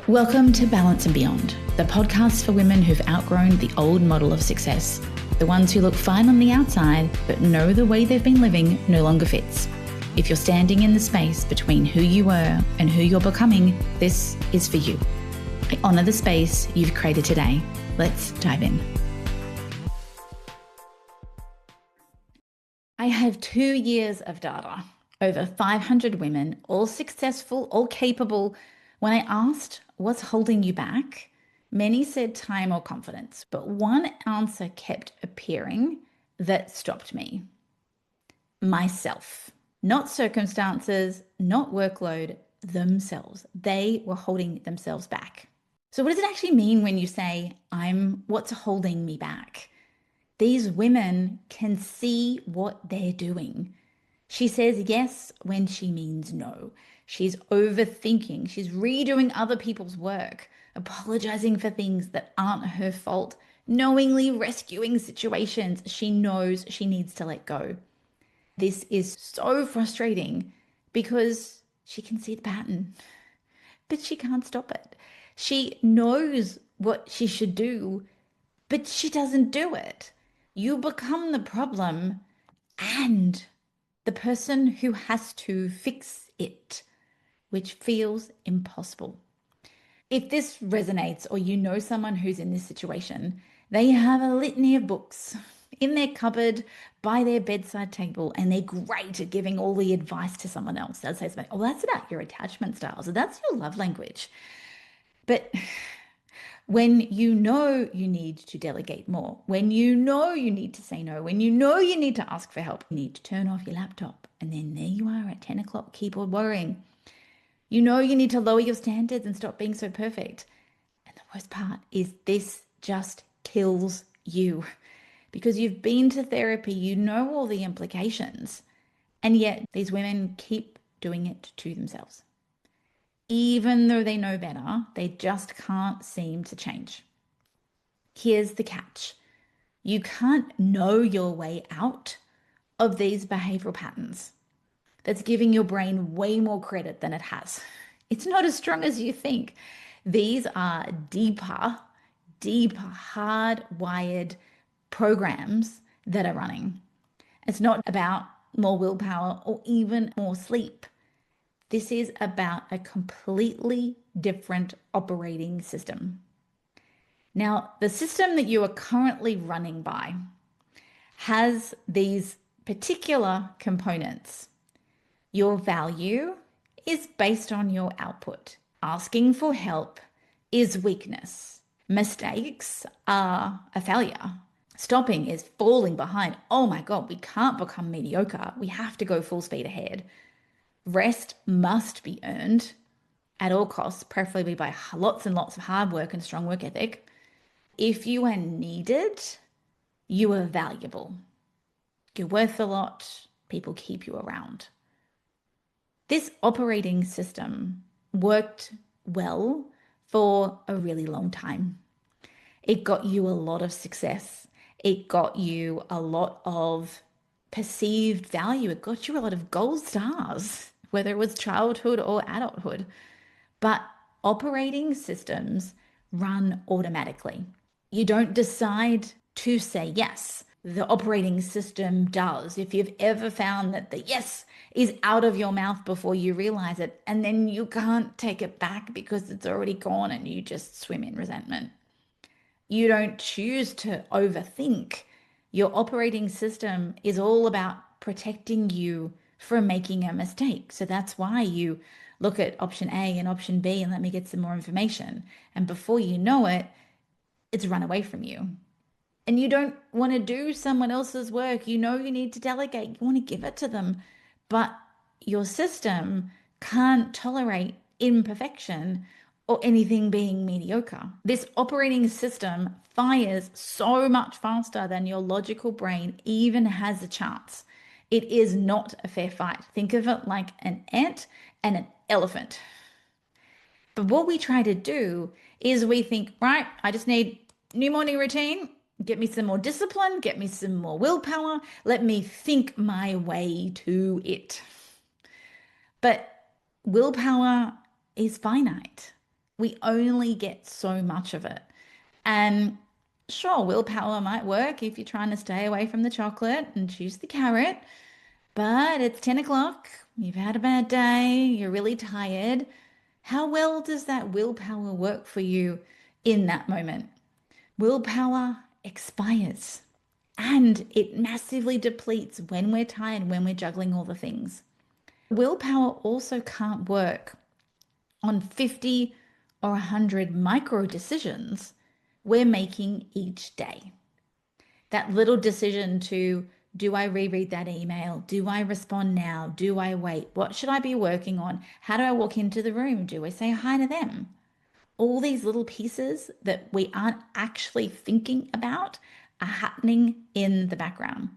Welcome to Balance and Beyond, the podcast for women who've outgrown the old model of success, the ones who look fine on the outside but know the way they've been living no longer fits. If you're standing in the space between who you were and who you're becoming, this is for you. I honour the space you've created today. Let's dive in. I have 2 years of data, over 500 women, all successful, all capable. When I asked, what's holding you back? Many said time or confidence, but one answer kept appearing that stopped me. Myself. Not circumstances, not workload, themselves. They were holding themselves back. So what does it actually mean when you say, what's holding me back? These women can see what they're doing. She says yes when she means no. She's overthinking. She's redoing other people's work, apologizing for things that aren't her fault, knowingly rescuing situations she knows she needs to let go. This is so frustrating because she can see the pattern, but she can't stop it. She knows what she should do, but she doesn't do it. You become the problem and the person who has to fix it, which feels impossible. If this resonates or you know someone who's in this situation, they have a litany of books in their cupboard by their bedside table, and they're great at giving all the advice to someone else. They'll say something, oh, that's about your attachment styles, or that's your love language. But when you know you need to delegate more, when you know you need to say no, when you know you need to ask for help, you need to turn off your laptop, and then there you are at 10 o'clock, keyboard worrying. You know you need to lower your standards and stop being so perfect. And the worst part is this just kills you because you've been to therapy, you know all the implications, and yet these women keep doing it to themselves. Even though they know better, they just can't seem to change. Here's the catch. You can't know your way out of these behavioral patterns. That's giving your brain way more credit than it has. It's not as strong as you think. These are deeper, hardwired programs that are running. It's not about more willpower or even more sleep. This is about a completely different operating system. Now, the system that you are currently running by has these particular components. Your value is based on your output. Asking for help is weakness. Mistakes are a failure. Stopping is falling behind. Oh my God, we can't become mediocre. We have to go full speed ahead. Rest must be earned at all costs, preferably by lots and lots of hard work and strong work ethic. If you are needed, you are valuable. You're worth a lot. People keep you around. This operating system worked well for a really long time. It got you a lot of success. It got you a lot of perceived value. It got you a lot of gold stars, whether it was childhood or adulthood. But operating systems run automatically. You don't decide to say yes. The operating system does. If you've ever found that the yes is out of your mouth before you realize it, and then you can't take it back because it's already gone and you just swim in resentment. You don't choose to overthink. Your operating system is all about protecting you from making a mistake. So that's why you look at option A and option B and let me get some more information. And before you know it, it's run away from you. And you don't want to do someone else's work. You know you need to delegate. You want to give it to them. But your system can't tolerate imperfection or anything being mediocre. This operating system fires so much faster than your logical brain even has a chance. It is not a fair fight. Think of it like an ant and an elephant. But what we try to do is we think, right, I just need new morning routine. Get me some more discipline, get me some more willpower. Let me think my way to it. But willpower is finite. We only get so much of it. And sure, willpower might work if you're trying to stay away from the chocolate and choose the carrot, but it's 10 o'clock, you've had a bad day, you're really tired. How well does that willpower work for you in that moment? Willpower expires and it massively depletes when we're tired, when we're juggling all the things. Willpower also can't work on 50 or 100 micro decisions we're making each day. That little decision to, do I reread that email? Do I respond now? Do I wait? What should I be working on? How do I walk into the room? Do I say hi to them? All these little pieces that we aren't actually thinking about are happening in the background.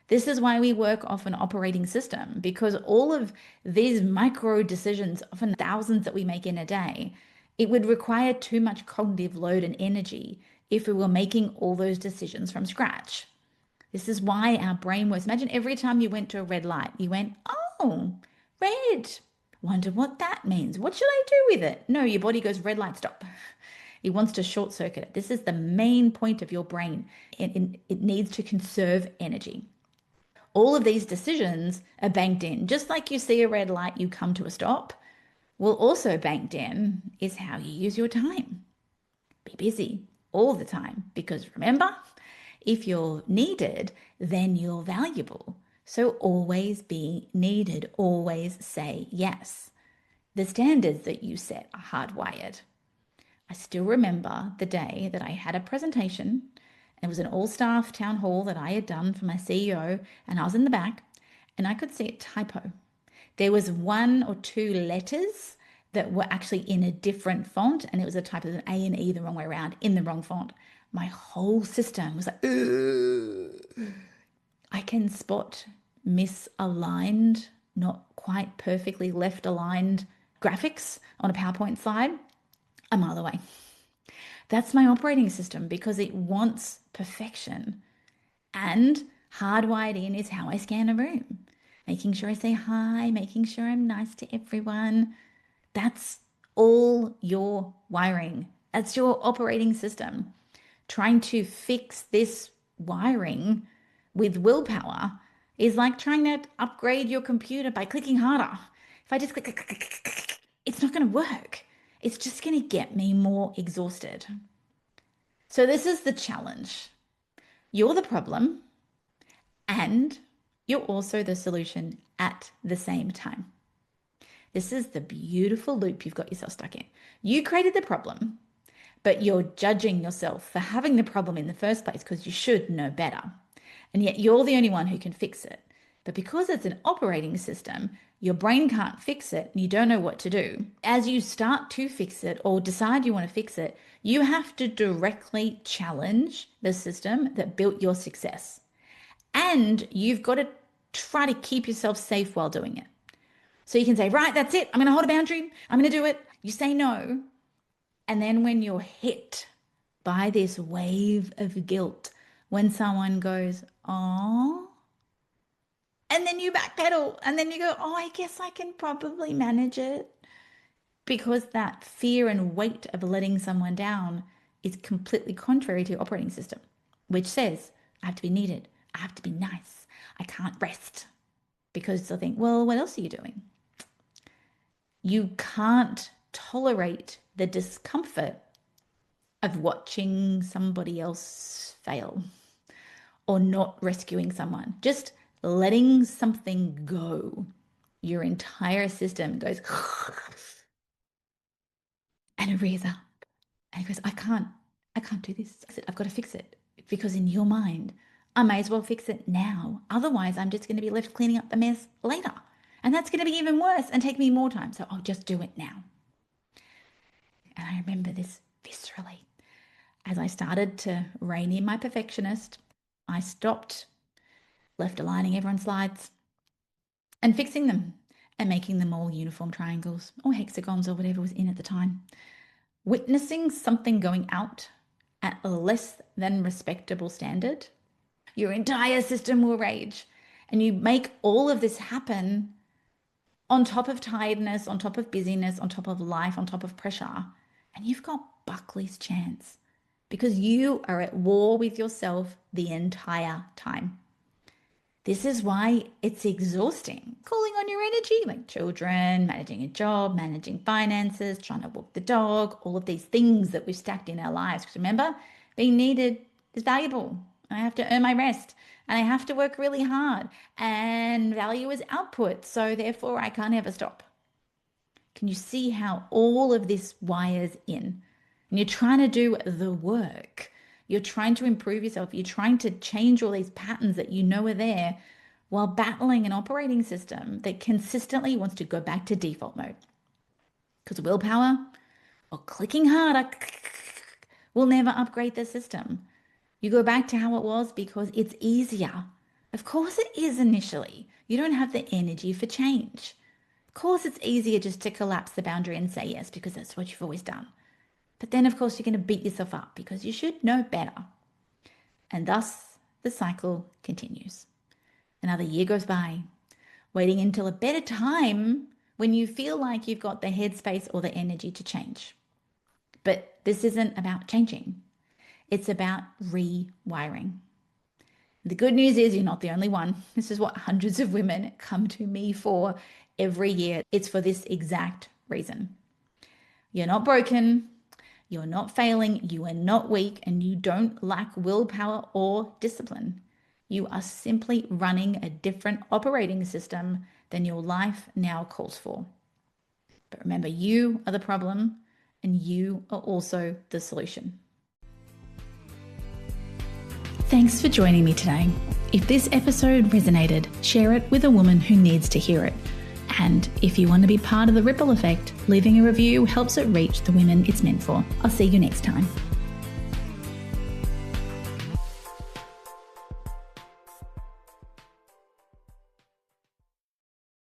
This is why we work off an operating system, because all of these micro decisions, often thousands that we make in a day, it would require too much cognitive load and energy if we were making all those decisions from scratch. This is why our brain works. Imagine every time you went to a red light, you went, oh, red. Wonder what that means. What should I do with it? No, your body goes, red light, stop. It wants to short circuit it. This is the main point of your brain. It needs to conserve energy. All of these decisions are banked in. Just like you see a red light, you come to a stop. Well, also banked in is how you use your time. Be busy all the time because remember, if you're needed, then you're valuable. So always be needed, always say yes. The standards that you set are hardwired. I still remember the day that I had a presentation. It was an all-staff town hall that I had done for my CEO, and I was in the back, and I could see a typo. There was one or two letters that were actually in a different font, and it was a typo, an A and E the wrong way around, in the wrong font. My whole system was like, ugh. I can spot misaligned, not quite perfectly left aligned graphics on a PowerPoint slide a mile away. That's my operating system because it wants perfection. And hardwired in is how I scan a room, making sure I say hi, making sure I'm nice to everyone. That's all your wiring. That's your operating system. Trying to fix this wiring with willpower is like trying to upgrade your computer by clicking harder. If I just click, click, click, click, click, it's not going to work. It's just going to get me more exhausted. So this is the challenge. You're the problem and you're also the solution at the same time. This is the beautiful loop you've got yourself stuck in. You created the problem, but you're judging yourself for having the problem in the first place because you should know better. And yet you're the only one who can fix it. But because it's an operating system, your brain can't fix it and you don't know what to do. As you start to fix it or decide you want to fix it, you have to directly challenge the system that built your success. And you've got to try to keep yourself safe while doing it. So you can say, right, that's it. I'm going to hold a boundary. I'm going to do it. You say no. And then when you're hit by this wave of guilt, when someone goes, oh, and then you backpedal and then you go, oh, I guess I can probably manage it. Because that fear and weight of letting someone down is completely contrary to your operating system, which says, I have to be needed. I have to be nice. I can't rest. Because they'll think, well, what else are you doing? You can't tolerate the discomfort of watching somebody else fail or not rescuing someone. Just letting something go. Your entire system goes and it rears up and it goes, I can't do this. I've got to fix it because in your mind, I may as well fix it now. Otherwise, I'm just going to be left cleaning up the mess later. And that's going to be even worse and take me more time. So I'll just do it now. And I remember this viscerally. As I started to rein in my perfectionist, I stopped, left aligning everyone's slides and fixing them and making them all uniform triangles or hexagons or whatever was in at the time. Witnessing something going out at a less than respectable standard, your entire system will rage. And you make all of this happen on top of tiredness, on top of busyness, on top of life, on top of pressure. and you've got Buckley's chance because you are at war with yourself the entire time. This is why it's exhausting. Calling on your energy, like children, managing a job, managing finances, trying to walk the dog, all of these things that we've stacked in our lives. Because remember, being needed is valuable. I have to earn my rest and I have to work really hard. And value is output. So therefore, I can't ever stop. Can you see how all of this wires in? And you're trying to do the work. You're trying to improve yourself. You're trying to change all these patterns that you know are there while battling an operating system that consistently wants to go back to default mode. Because willpower or clicking harder will never upgrade the system. You go back to how it was because it's easier. Of course it is initially. You don't have the energy for change. Of course it's easier just to collapse the boundary and say yes because that's what you've always done. But then, of course, you're going to beat yourself up because you should know better. And thus, the cycle continues. Another year goes by, waiting until a better time when you feel like you've got the headspace or the energy to change. But this isn't about changing. It's about rewiring. The good news is you're not the only one. This is what hundreds of women come to me for every year. It's for this exact reason. You're not broken. You're not failing, you are not weak, and you don't lack willpower or discipline. You are simply running a different operating system than your life now calls for. But remember, you are the problem, and you are also the solution. Thanks for joining me today. If this episode resonated, share it with a woman who needs to hear it. And if you want to be part of the ripple effect, leaving a review helps it reach the women it's meant for. I'll see you next time.